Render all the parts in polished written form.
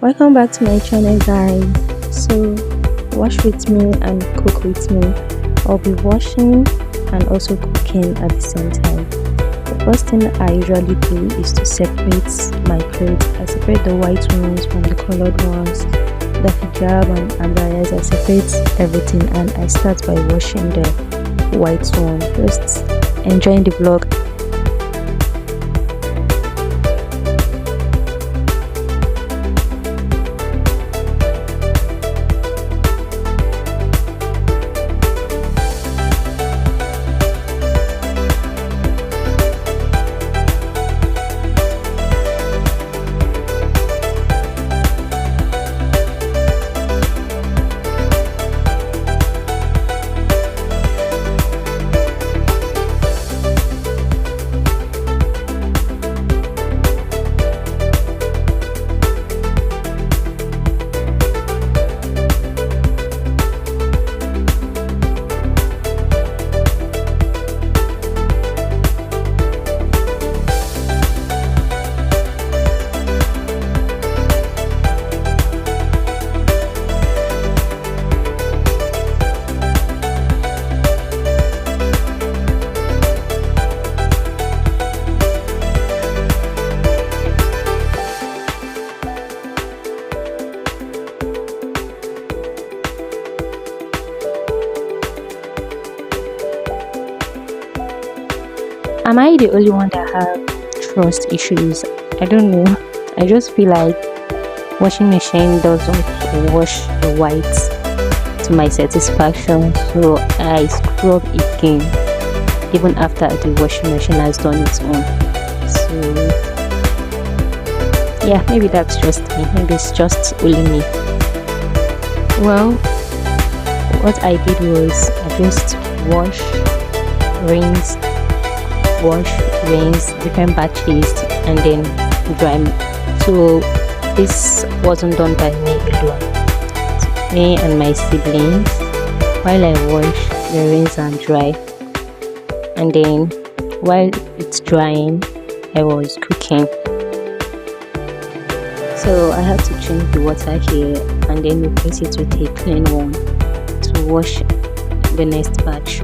Welcome back to my channel, guys. So, wash with me and cook with me. I'll be washing and also cooking at the same time. The first thing I usually do is to separate my clothes. I separate the white ones from the colored ones, the hijab and abayas. I separate everything and I start by washing the white one. Just enjoying the vlog. Am I the only one that have trust issues? I don't know. I just feel like washing machine doesn't wash the whites to my satisfaction, so I scrub again even after the washing machine has done its own. So yeah, maybe that's just me. Maybe it's just only me. Well, what I did was I just wash, rinse, wash, rinse, different batches, and then dry. So this wasn't done by me alone. Me and my siblings, while I wash, the rinse and dry, and then while it's drying, I was cooking. So I had to change the water here and then replace it with a clean one to wash the next batch.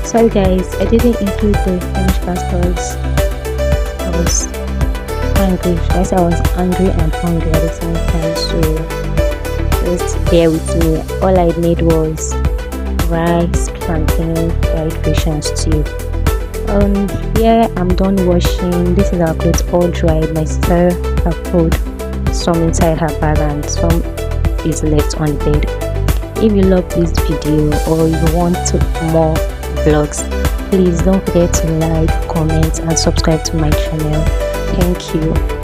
Sorry guys, I didn't include the finished pastas. I was hungry. Guys, I was angry and hungry at the same time, so just bear with me. All I made was rice, plantain, fried fish and stew. Here I'm done washing. This is our clothes all dried. My sister have put some inside her bag and some is left on the bed. If you love this video or you want more vlogs, please don't forget to like, comment and subscribe to my channel. Thank you.